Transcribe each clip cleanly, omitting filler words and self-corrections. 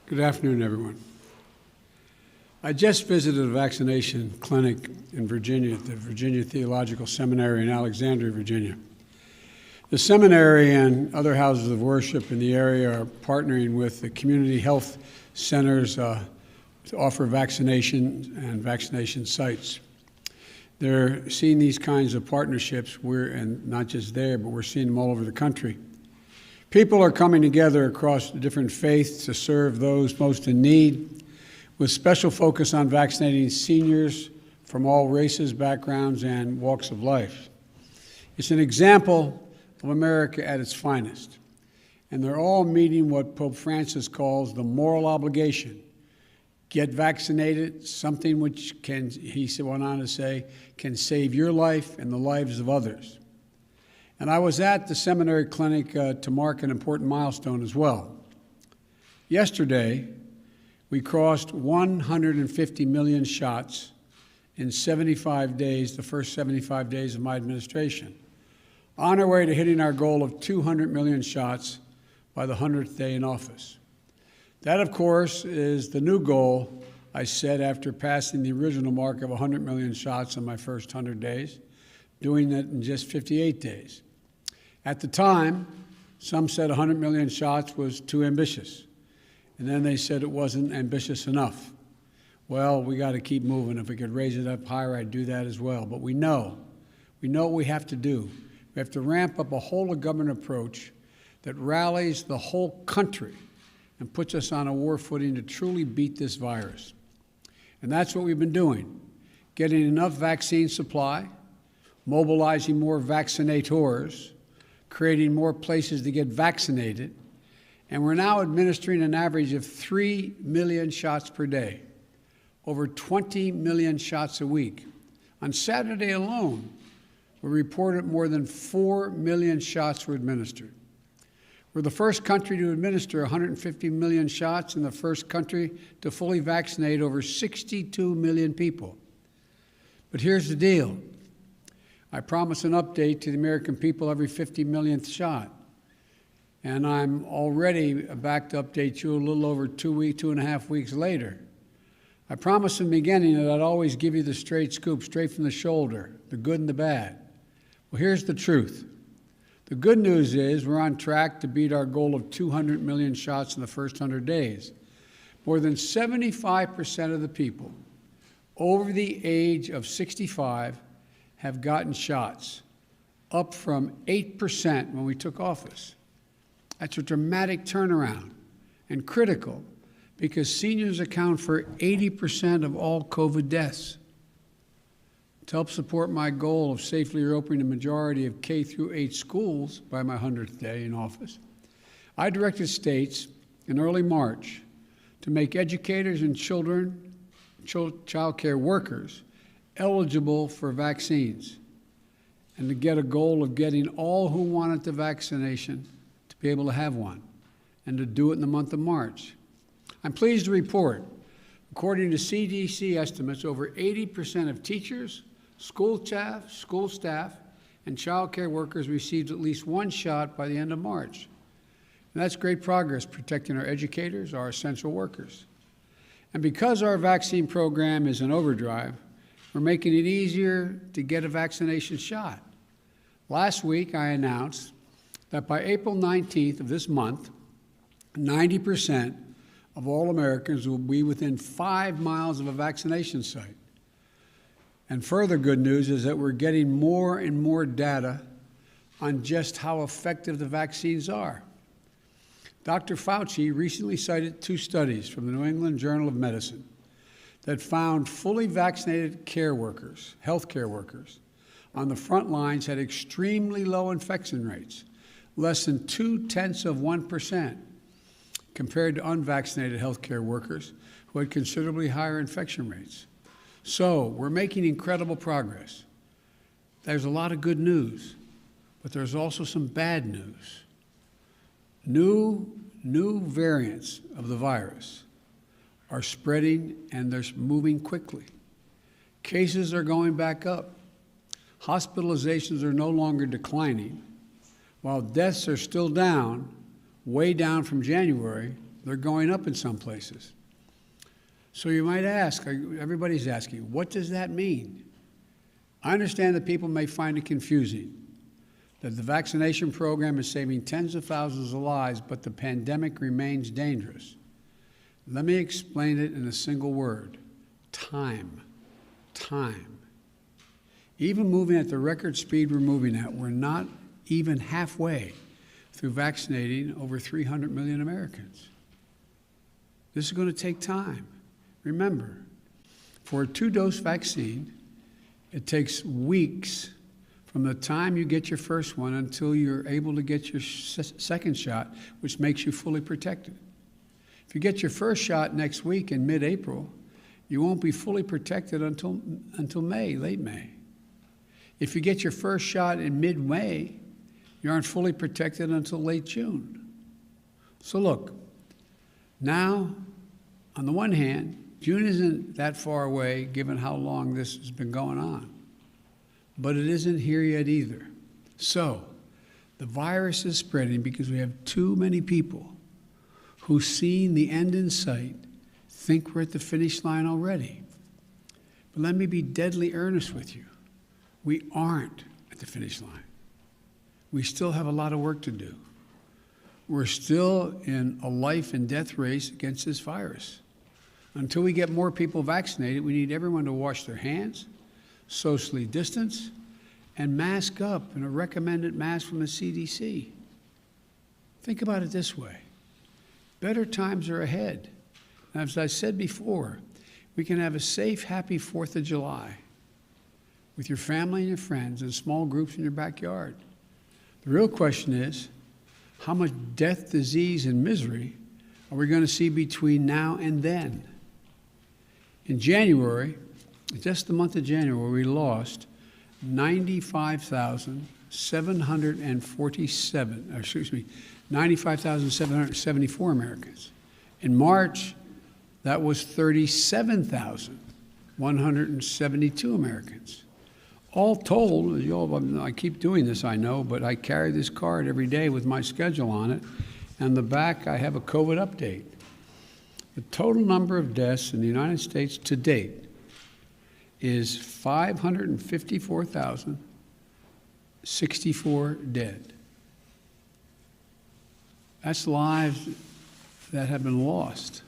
Good afternoon, everyone. I just visited a vaccination clinic in Virginia at the Virginia Theological Seminary in Alexandria, Virginia. The seminary and other houses of worship in the area are partnering with the community health centers to offer vaccination and vaccination sites. They're seeing these kinds of partnerships, and not just there, but we're seeing them all over the country. People are coming together across different faiths to serve those most in need, with special focus on vaccinating seniors from all races, backgrounds, and walks of life. It's an example of America at its finest, and they're all meeting what Pope Francis calls the moral obligation. Get vaccinated, something which can, he went on to say, can save your life and the lives of others. And I was at the seminary clinic to mark an important milestone as well. Yesterday, we crossed 150 million shots in 75 days, the first 75 days of my administration, on our way to hitting our goal of 200 million shots by the 100th day in office. That, of course, is the new goal I set after passing the original mark of 100 million shots in my first 100 days, doing that in just 58 days. At the time, some said 100 million shots was too ambitious, and then they said it wasn't ambitious enough. Well, we got to keep moving. If we could raise it up higher, I'd do that as well. But we know what we have to do. We have to ramp up a whole-of-government approach that rallies the whole country and puts us on a war footing to truly beat this virus. And that's what we've been doing, getting enough vaccine supply, mobilizing more vaccinators, creating more places to get vaccinated, and we're now administering an average of 3 million shots per day, over 20 million shots a week. On Saturday alone, we reported more than 4 million shots were administered. We're the first country to administer 150 million shots and the first country to fully vaccinate over 62 million people. But here's the deal. I promise an update to the American people every 50 millionth shot. And I'm already back to update you a little over 2.5 weeks later. I promised in the beginning that I'd always give you the straight scoop, straight from the shoulder, the good and the bad. Well, here's the truth. The good news is we're on track to beat our goal of 200 million shots in the first 100 days. More than 75% of the people over the age of 65 have gotten shots, up from 8% when we took office. That's a dramatic turnaround and critical because seniors account for 80% of all COVID deaths. To help support my goal of safely reopening the majority of K through 8 schools by my 100th day in office, I directed states in early March to make educators and child care workers eligible for vaccines and to get a goal of getting all who wanted the vaccination to be able to have one and to do it in the month of March. I'm pleased to report, according to CDC estimates, over 80% of teachers, school staff, and child care workers received at least one shot by the end of March. And that's great progress protecting our educators, our essential workers. And because our vaccine program is in overdrive, we're making it easier to get a vaccination shot. Last week, I announced that by April 19th of this month, 90% of all Americans will be within 5 miles of a vaccination site. And further good news is that we're getting more and more data on just how effective the vaccines are. Dr. Fauci recently cited 2 studies from the New England Journal of Medicine that found fully vaccinated care workers, healthcare workers, on the front lines had extremely low infection rates, less than 0.2%, compared to unvaccinated healthcare workers who had considerably higher infection rates. So we're making incredible progress. There's a lot of good news, but there's also some bad news. New variants of the virus are spreading and they're moving quickly. Cases are going back up. Hospitalizations are no longer declining, while deaths are still down, way down from January, They're going up in some places. So you might ask, everybody's asking, what does that mean? I understand that people may find it confusing, that the vaccination program is saving tens of thousands of lives, but the pandemic remains dangerous. Let me explain it in a single word: time. Time. Even moving at the record speed we're moving at, we're not even halfway through vaccinating over 300 million Americans. This is going to take time. Remember, for a 2-dose vaccine, it takes weeks from the time you get your first one until you're able to get your second shot, which makes you fully protected. If you get your first shot next week in mid-April, you won't be fully protected until May, late May. If you get your first shot in mid-May, you aren't fully protected until late June. So look, now, on the one hand, June isn't that far away given how long this has been going on, but it isn't here yet either. So the virus is spreading because we have too many people who, seeing the end in sight, think we're at the finish line already. But let me be deadly earnest with you. We aren't at the finish line. We still have a lot of work to do. We're still in a life and death race against this virus. Until we get more people vaccinated, we need everyone to wash their hands, socially distance, and mask up in a recommended mask from the CDC. Think about it this way. Better times are ahead. And as I said before, we can have a safe, happy 4th of July with your family and your friends in small groups in your backyard. The real question is, how much death, disease, and misery are we going to see between now and then? In January, just the month of January, we lost 95,774 Americans. In March, that was 37,172 Americans. All told, I keep doing this, I know, but I carry this card every day with my schedule on it. And the back, I have a COVID update. The total number of deaths in the United States to date is 554,064 dead. That's lives that have been lost.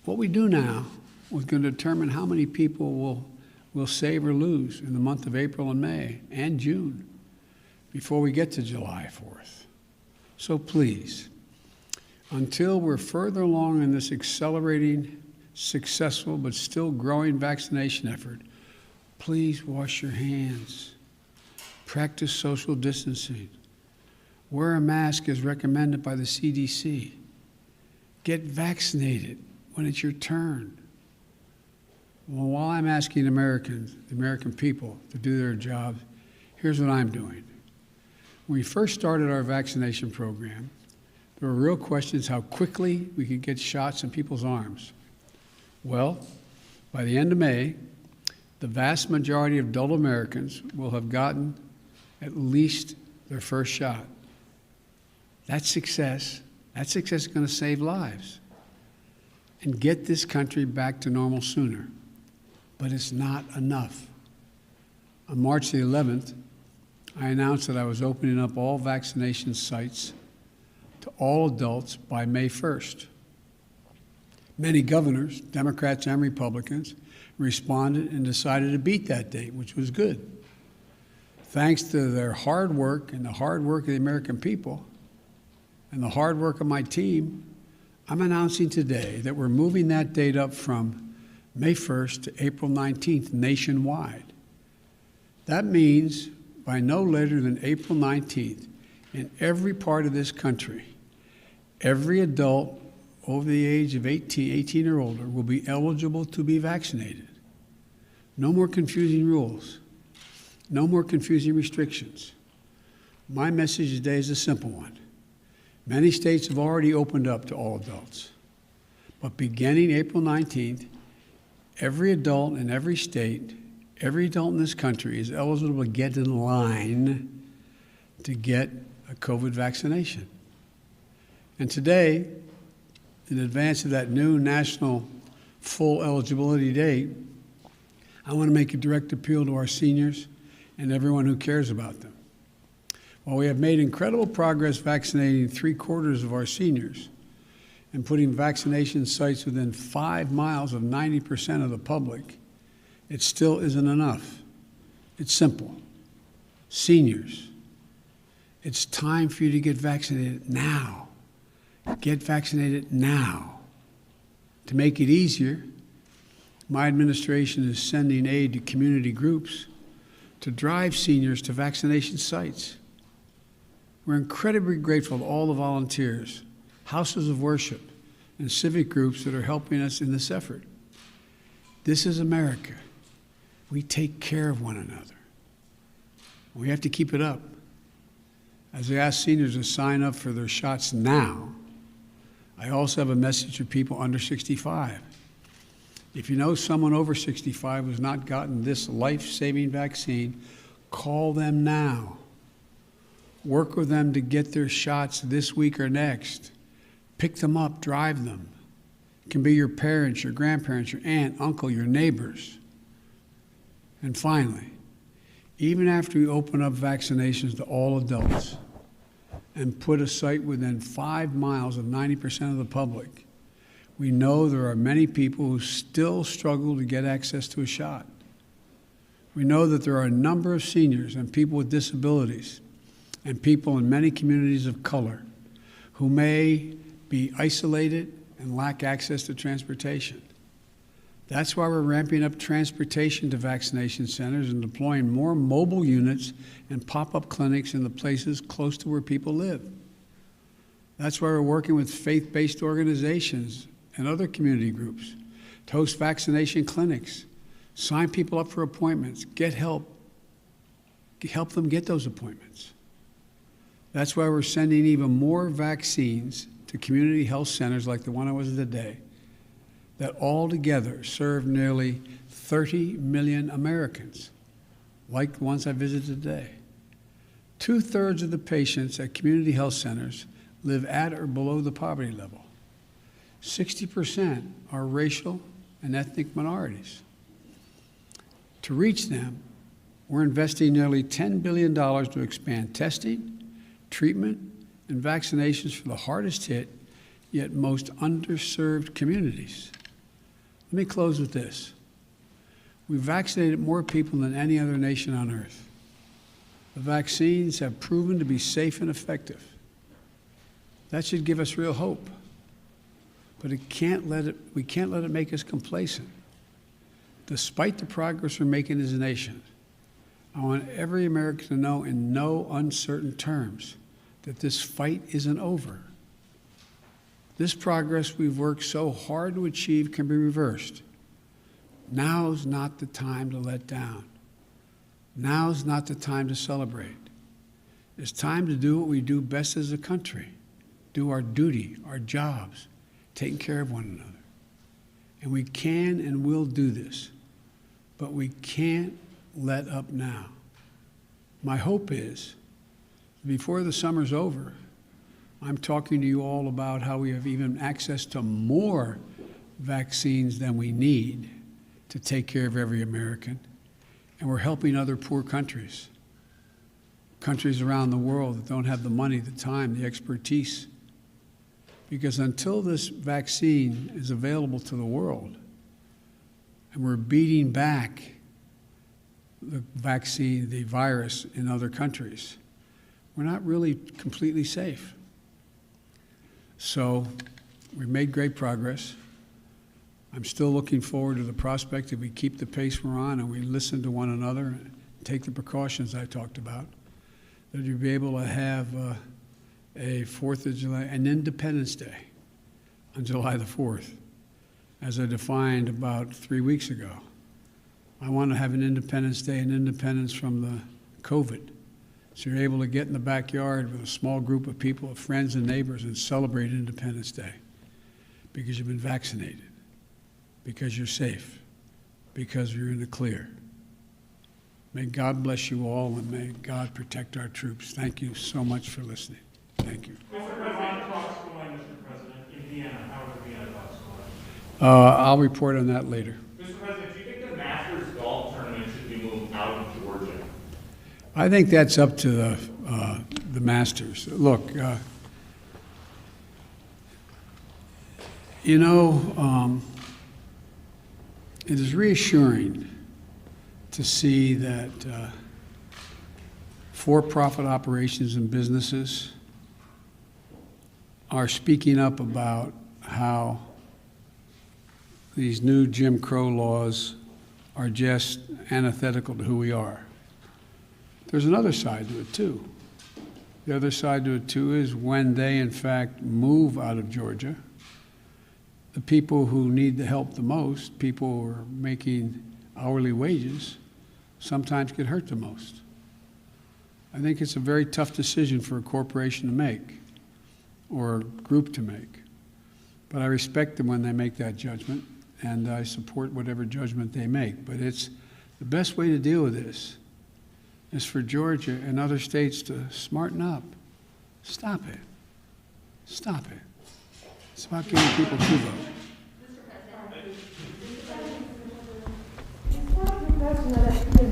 What we do now is going to determine how many people we'll save or lose in the month of April and May and June before we get to July 4th. So please, until we're further along in this accelerating, successful, but still growing vaccination effort, please wash your hands, practice social distancing, wear a mask as recommended by the CDC, get vaccinated when it's your turn. Well, while I'm asking Americans, the American people, to do their jobs, here's what I'm doing. When we first started our vaccination program, there were real questions how quickly we could get shots in people's arms. Well, by the end of May, the vast majority of adult Americans will have gotten at least their first shot. That's success. That success is going to save lives and get this country back to normal sooner. But it's not enough. On March the 11th, I announced that I was opening up all vaccination sites to all adults by May 1st. Many governors, Democrats and Republicans, responded and decided to beat that date, which was good. Thanks to their hard work and the hard work of the American people and the hard work of my team, I'm announcing today that we're moving that date up from May 1st to April 19th nationwide. That means by no later than April 19th, in every part of this country, every adult over the age of 18 or older will be eligible to be vaccinated. No more confusing rules. No more confusing restrictions. My message today is a simple one. Many states have already opened up to all adults. But beginning April 19th, every adult in every state, every adult in this country is eligible to get in line to get a COVID vaccination. And today, in advance of that new national full eligibility date, I want to make a direct appeal to our seniors and everyone who cares about them. While we have made incredible progress vaccinating 3/4 of our seniors and putting vaccination sites within 5 miles of 90% of the public, it still isn't enough. It's simple. Seniors, it's time for you to get vaccinated now. Get vaccinated now. To make it easier, my administration is sending aid to community groups to drive seniors to vaccination sites. We're incredibly grateful to all the volunteers, houses of worship, and civic groups that are helping us in this effort. This is America. We take care of one another. We have to keep it up. As I ask seniors to sign up for their shots now, I also have a message for people under 65. If you know someone over 65 who has not gotten this life-saving vaccine, call them now. Work with them to get their shots this week or next. Pick them up, drive them. It can be your parents, your grandparents, your aunt, uncle, your neighbors. And finally, even after we open up vaccinations to all adults and put a site within 5 miles of 90% of the public, we know there are many people who still struggle to get access to a shot. We know that there are a number of seniors and people with disabilities and people in many communities of color who may be isolated and lack access to transportation. That's why we're ramping up transportation to vaccination centers and deploying more mobile units and pop-up clinics in the places close to where people live. That's why we're working with faith-based organizations and other community groups to host vaccination clinics, sign people up for appointments, get help them get those appointments. That's why we're sending even more vaccines to community health centers like the one I was at today, that altogether serve nearly 30 million Americans, like the ones I visited today. 2/3 of the patients at community health centers live at or below the poverty level. 60% are racial and ethnic minorities. To reach them, we're investing nearly $10 billion to expand testing, treatment, and vaccinations for the hardest hit, yet most underserved communities. Let me close with this. We've vaccinated more people than any other nation on earth. The vaccines have proven to be safe and effective. That should give us real hope. But we can't let it make us complacent. Despite the progress we're making as a nation, I want every American to know in no uncertain terms that this fight isn't over. This progress we've worked so hard to achieve can be reversed. Now's not the time to let down. Now's not the time to celebrate. It's time to do what we do best as a country, do our duty, our jobs, taking care of one another. And we can and will do this, but we can't let up now. My hope is, before the summer's over, I'm talking to you all about how we have even access to more vaccines than we need to take care of every American. And we're helping other poor countries around the world that don't have the money, the time, the expertise. Because until this vaccine is available to the world, and we're beating back the vaccine, the virus in other countries, we're not really completely safe. So we've made great progress. I'm still looking forward to the prospect if we keep the pace we're on and we listen to one another and take the precautions I talked about, that you'll be able to have a 4th of July, an Independence Day on July the 4th, as I defined about 3 weeks ago. I want to have an Independence Day, an independence from the COVID. So you're able to get in the backyard with a small group of people, of friends and neighbors, and celebrate Independence Day because you've been vaccinated, because you're safe, because you're in the clear. May God bless you all, and may God protect our troops. Thank you so much for listening. Thank you. Mr. President, talks going I'll report on that later. Mr. President, do you think the Masters golf tournament should be moved out of Georgia? I think that's up to the Masters. Look, you know, it is reassuring to see that for-profit operations and businesses are speaking up about how these new Jim Crow laws are just antithetical to who we are. There's another side to it, too. The other side to it, too, is when they, in fact, move out of Georgia, the people who need the help the most, people who are making hourly wages, sometimes get hurt the most. I think it's a very tough decision for a corporation to make or a group to make. But I respect them when they make that judgment, and I support whatever judgment they make. But it's the best way to deal with this is for Georgia and other states to smarten up. Stop it. Stop it. It's about giving people two votes.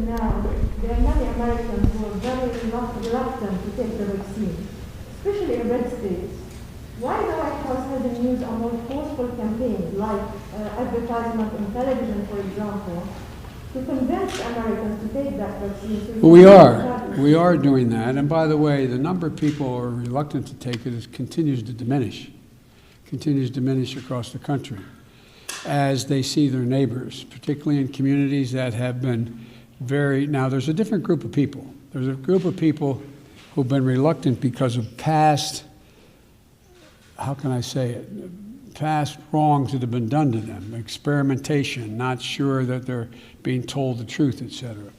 Now, there are many Americans who are very reluctant to take the vaccine, especially in red states. Why the White House hasn't used a more forceful campaign, like advertisement on television, for example, to convince Americans to take that vaccine? Well, we are doing that. And by the way, the number of people who are reluctant to take it continues to diminish across the country as they see their neighbors, particularly in communities that have been now there's a different group of people. There's a group of people who've been reluctant because of past, how can I say it, past wrongs that have been done to them, experimentation, not sure that they're being told the truth, et cetera.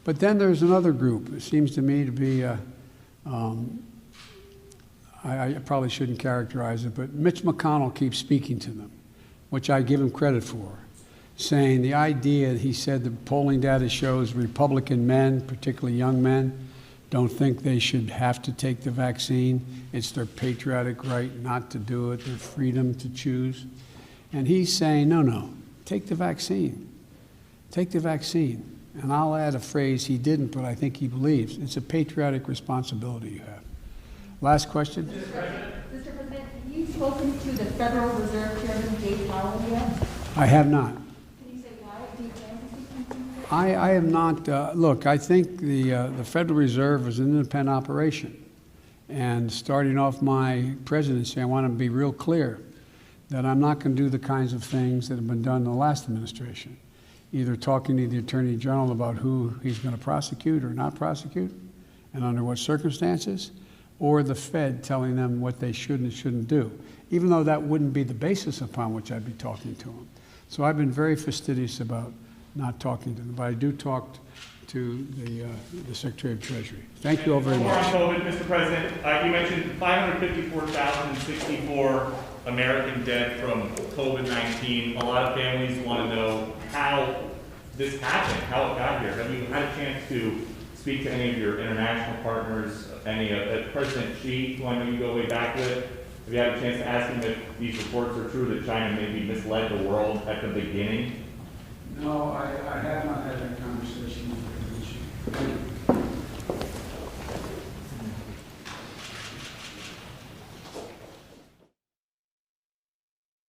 But then there's another group. It seems to me to be, I probably shouldn't characterize it, but Mitch McConnell keeps speaking to them, which I give him credit for, saying the idea, he said the polling data shows Republican men, particularly young men, don't think they should have to take the vaccine. It's their patriotic right not to do it, their freedom to choose. And he's saying, no, take the vaccine. Take the vaccine. And I'll add a phrase he didn't, but I think he believes. It's a patriotic responsibility you have. Last question. Mr. President, have you spoken to the Federal Reserve Chairman, Jay Powell, yet? I have not. Can you say why? Do you plan to speak to him? I am not, look, I think the Federal Reserve is an independent operation. And starting off my presidency, I want to be real clear that I'm not going to do the kinds of things that have been done in the last administration, either talking to the Attorney General about who he's going to prosecute or not prosecute, and under what circumstances, or the Fed telling them what they should and shouldn't do, even though that wouldn't be the basis upon which I'd be talking to them. So I've been very fastidious about not talking to them, but I do talk to the Secretary of Treasury. Thank you all very much. COVID, Mr. President, you mentioned 554,064 American dead from COVID-19. A lot of families want to know how this happened, how it got here. Have you had a chance to speak to any of your international partners, any of President Xi, who I know you go way back with? Have you had a chance to ask him if these reports are true that China maybe misled the world at the beginning? No, I have not had that conversation with Xi.